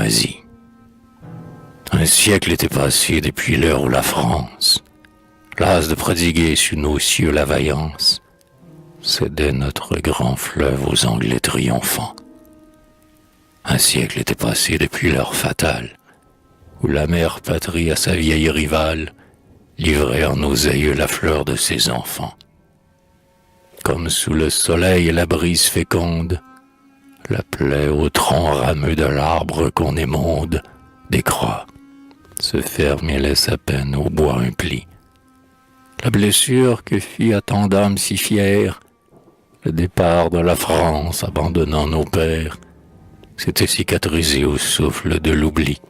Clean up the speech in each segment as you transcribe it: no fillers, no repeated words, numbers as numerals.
Asie. Un siècle était passé depuis l'heure où la France, lasse de prodiguer sur nos cieux la vaillance, cédait notre grand fleuve aux Anglais triomphants. Un siècle était passé depuis l'heure fatale, où la mère patrie à sa vieille rivale livrait en nos aïeux la fleur de ses enfants. Comme sous le soleil et la brise féconde, la plaie au tronc rameux de l'arbre qu'on émonde décroît, se ferme et laisse à peine au bois un pli. La blessure que fit à tant d'âmes si fières le départ de la France abandonnant nos pères s'était cicatrisé au souffle de l'oubli.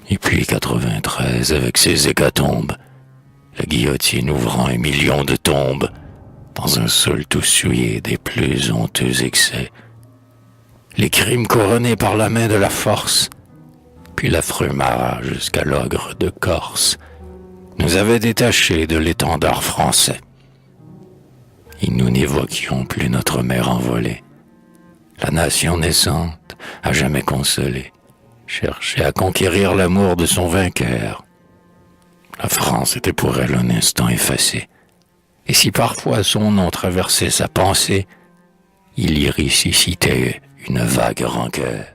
Et puis 93 avec ses hécatombes, la guillotine ouvrant 1 million de tombes dans un sol tout souillé des plus honteux excès. Les crimes couronnés par la main de la force, puis l'affreux marat jusqu'à l'ogre de Corse, nous avaient détachés de l'étendard français. Et nous n'évoquions plus notre mère envolée. La nation naissante, à jamais consolée, cherchait à conquérir l'amour de son vainqueur. La France était pour elle un instant effacé. Et si parfois son nom traversait sa pensée, il y ressuscitait une vague rancœur.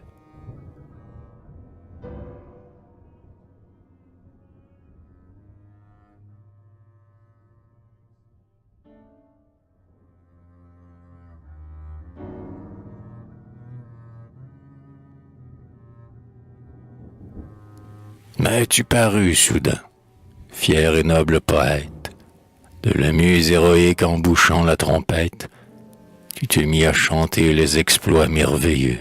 Mais tu parus soudain, fier et noble poète, de la muse héroïque en bouchant la trompette, tu te mis à chanter les exploits merveilleux,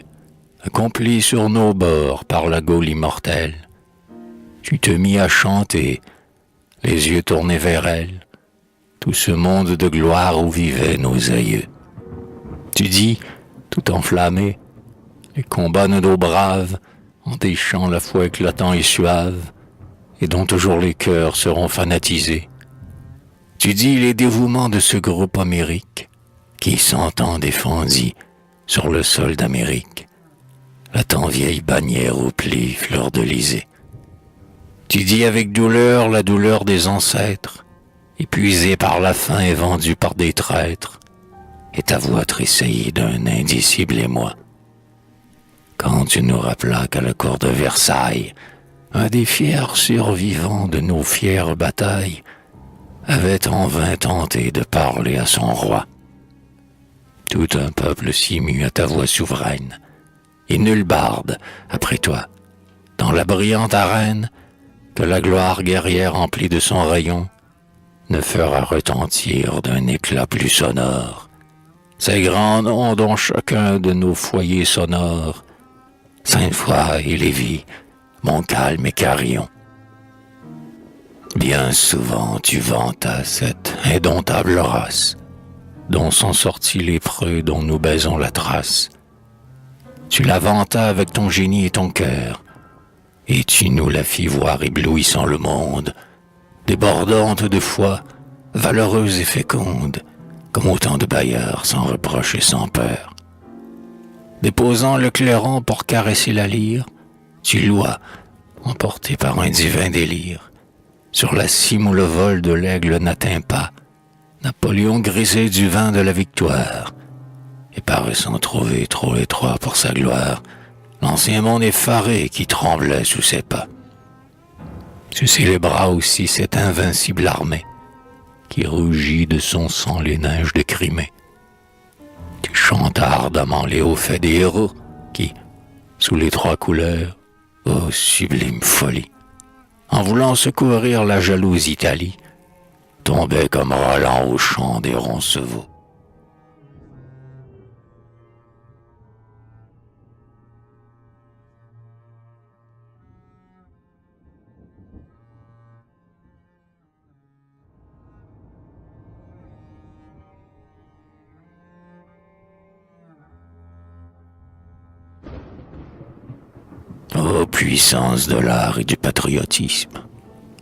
accomplis sur nos bords par la Gaule immortelle. Tu te mis à chanter, les yeux tournés vers elle, tout ce monde de gloire où vivaient nos aïeux. Tu dis, tout enflammé, les combats de nos braves, en des chants la foi éclatant et suave, et dont toujours les cœurs seront fanatisés. Tu dis les dévouements de ce groupe homérique, qui 100 ans défendit sur le sol d'Amérique, la tant vieille bannière aux plis fleur-de-lysée. Tu dis avec douleur la douleur des ancêtres, épuisée par la faim et vendue par des traîtres, et ta voix tressaillit d'un indicible émoi. Quand tu nous rappelas qu'à la cour de Versailles, un des fiers survivants de nos fières batailles avait en vain tenté de parler à son roi. Tout un peuple s'y mut à ta voix souveraine, et nul barde, après toi, dans la brillante arène, que la gloire guerrière emplie de son rayon, ne fera retentir d'un éclat plus sonore ces grands noms dont chacun de nos foyers sonores, Sainte-Foy et Lévis, Montcalm et Carillon. Bien souvent tu vantas cette indomptable race, dont sont sortis les preux dont nous baisons la trace. Tu la vantas avec ton génie et ton cœur, et tu nous la fis voir éblouissant le monde, débordante de foi, valeureuse et féconde, comme autant de bailleurs sans reproche et sans peur. Déposant le clairon pour caresser la lyre, tu louas, emporté par un divin délire, sur la cime où le vol de l'aigle n'atteint pas, Napoléon grisait du vent de la victoire, et paraissant trouver trop étroit pour sa gloire, l'ancien monde effaré qui tremblait sous ses pas. Tu célébras aussi cette invincible armée, qui rougit de son sang les neiges de Crimée. Tu chantas ardemment les hauts faits des héros, qui, sous les 3 couleurs, ô sublime folie, en voulant secourir la jalouse Italie, tombaient comme Roland au champ des Roncevaux. Ô puissance de l'art et du patriotisme,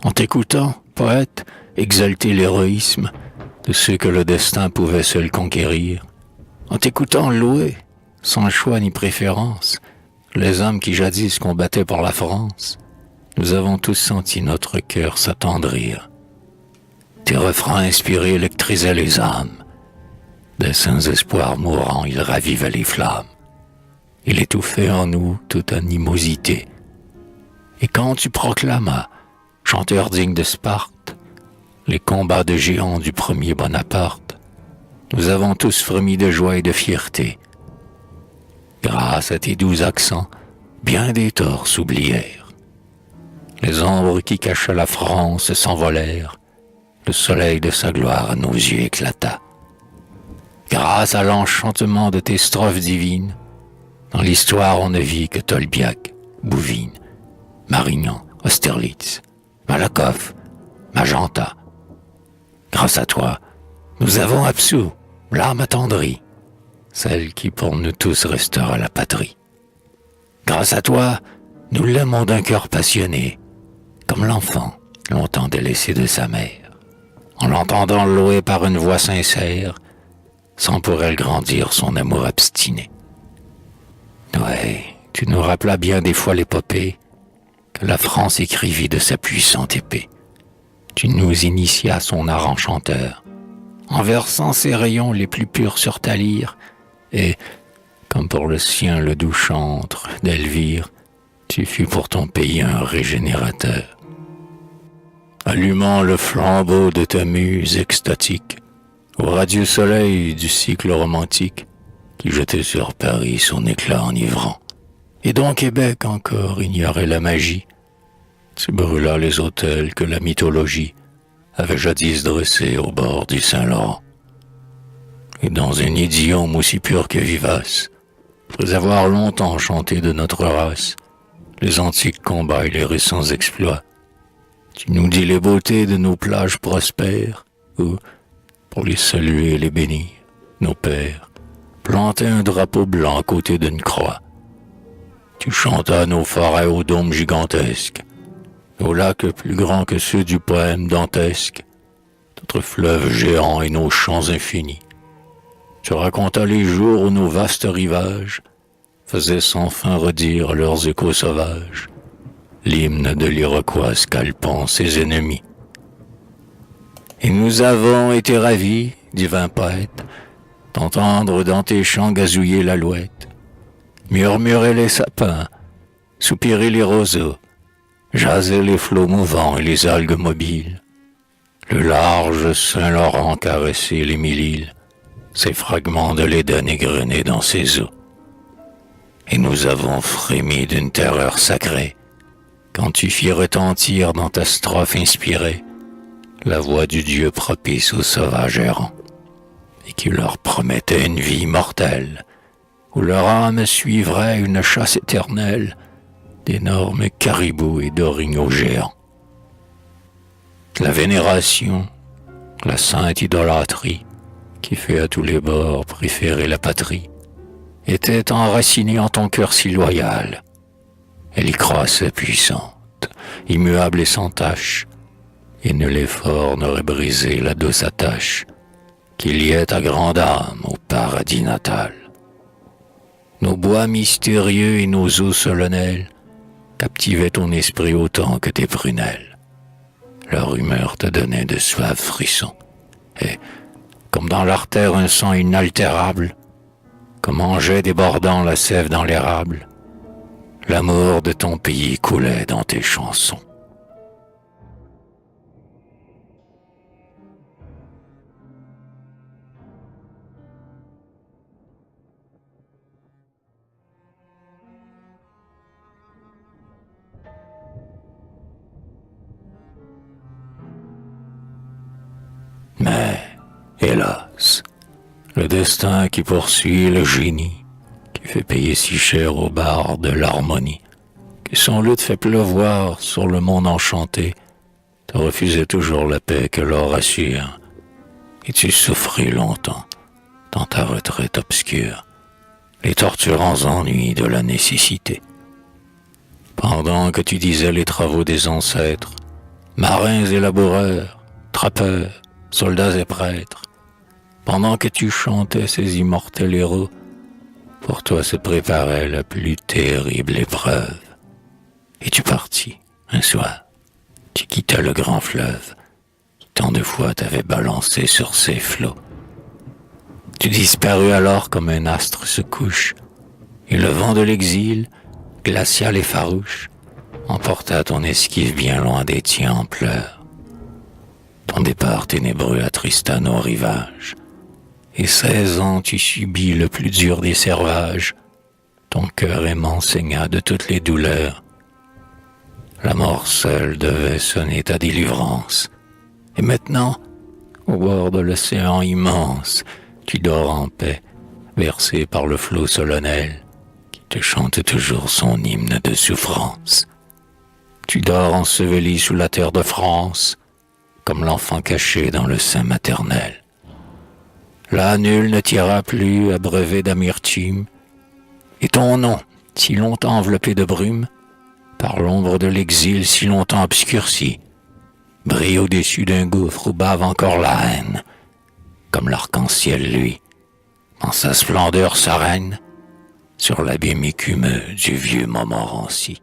en t'écoutant, poète, exalter l'héroïsme de ceux que le destin pouvait seul conquérir, en t'écoutant louer, sans choix ni préférence, les hommes qui jadis combattaient pour la France, nous avons tous senti notre cœur s'attendrir. Tes refrains inspirés électrisaient les âmes. Des saints espoirs mourants, ils ravivaient les flammes. Il étouffait en nous toute animosité. Et quand tu proclamas, chanteur digne de Sparte, les combats de géants du premier Bonaparte, nous avons tous frémi de joie et de fierté. Grâce à tes doux accents, bien des torts s'oublièrent. Les ombres qui cachaient la France s'envolèrent, le soleil de sa gloire à nos yeux éclata. Grâce à l'enchantement de tes strophes divines, dans l'histoire on ne vit que Tolbiac, Bouvines, Marignan, Austerlitz, Malakoff, Magenta. Grâce à toi, nous avons absous l'âme attendrie, celle qui pour nous tous restera la patrie. Grâce à toi, nous l'aimons d'un cœur passionné, comme l'enfant longtemps délaissé de sa mère, en l'entendant louer par une voix sincère, sans pour elle grandir son amour obstiné. Ouais, tu nous rappelais bien des fois l'épopée que la France écrivit de sa puissante épée. Tu nous initias son art enchanteur, en versant ses rayons les plus purs sur ta lyre, et, comme pour le sien le doux chantre d'Elvire, tu fus pour ton pays un régénérateur. Allumant le flambeau de ta muse extatique, au radieux soleil du cycle romantique, qui jetait sur Paris son éclat enivrant, et dont Québec encore ignorait la magie, tu brûlas les autels que la mythologie avait jadis dressés au bord du Saint-Laurent. Et dans un idiome aussi pur que vivace, après avoir longtemps chanté de notre race, les antiques combats et les récents exploits, tu nous dis les beautés de nos plages prospères, où, pour les saluer et les bénir, nos pères plantaient un drapeau blanc à côté d'une croix. Tu chantas nos forêts aux dômes gigantesques, nos lacs plus grands que ceux du poème dantesque, notre fleuve géant et nos champs infinis. Tu racontas les jours où nos vastes rivages faisaient sans fin redire leurs échos sauvages, l'hymne de l'Iroquois scalpant ses ennemis. Et nous avons été ravis, divin poète, d'entendre dans tes chants gazouiller l'alouette, murmurer les sapins, soupirer les roseaux, jaser les flots mouvants et les algues mobiles, le large Saint-Laurent caresser les mille îles, ces fragments de l'Éden égrenés dans ses eaux. Et nous avons frémi d'une terreur sacrée, quand tu fis retentir dans ta strophe inspirée la voix du Dieu propice aux sauvages errants, et qui leur promettait une vie immortelle, où leur âme suivrait une chasse éternelle d'énormes caribous et d'orignaux géants. La vénération, la sainte idolâtrie, qui fait à tous les bords préférer la patrie, était enracinée en ton cœur si loyal. Elle y croissait puissante, immuable et sans tache, et nul effort n'aurait brisé la douce attache qui liait ta grande âme au paradis natal. Nos bois mystérieux et nos eaux solennelles captivaient ton esprit autant que tes prunelles. Leur humeur te donnait de suaves frissons, et, comme dans l'artère un sang inaltérable, comme en jet débordant la sève dans l'érable, l'amour de ton pays coulait dans tes chansons. Mais, hélas, le destin qui poursuit le génie, qui fait payer si cher au bar de l'harmonie, qui son luth fait pleuvoir sur le monde enchanté, te refusait toujours la paix que l'or assure, et tu souffris longtemps dans ta retraite obscure, les torturants ennuis de la nécessité. Pendant que tu disais les travaux des ancêtres, marins et laboureurs, trappeurs, soldats et prêtres, pendant que tu chantais ces immortels héros, pour toi se préparait la plus terrible épreuve. Et tu partis, un soir. Tu quittas le grand fleuve, qui tant de fois t'avait balancé sur ses flots. Tu disparus alors comme un astre se couche, et le vent de l'exil, glacial et farouche, emporta ton esquive bien loin des tiens en pleurs. Ton départ ténébreux attrista nos rivages, et 16 ans tu subis le plus dur des servages. Ton cœur aimant saigna de toutes les douleurs. La mort seule devait sonner ta délivrance. Et maintenant, au bord de l'océan immense, tu dors en paix, bercé par le flot solennel, qui te chante toujours son hymne de souffrance. Tu dors enseveli sous la terre de France, comme l'enfant caché dans le sein maternel. Là, nul ne t'ira plus abreuvé d'amertume, et ton nom, si longtemps enveloppé de brume, par l'ombre de l'exil si longtemps obscurci, brille au-dessus d'un gouffre où bave encore la haine, comme l'arc-en-ciel, lui, en sa splendeur sereine, sur l'abîme écumeux du vieux Montmorency.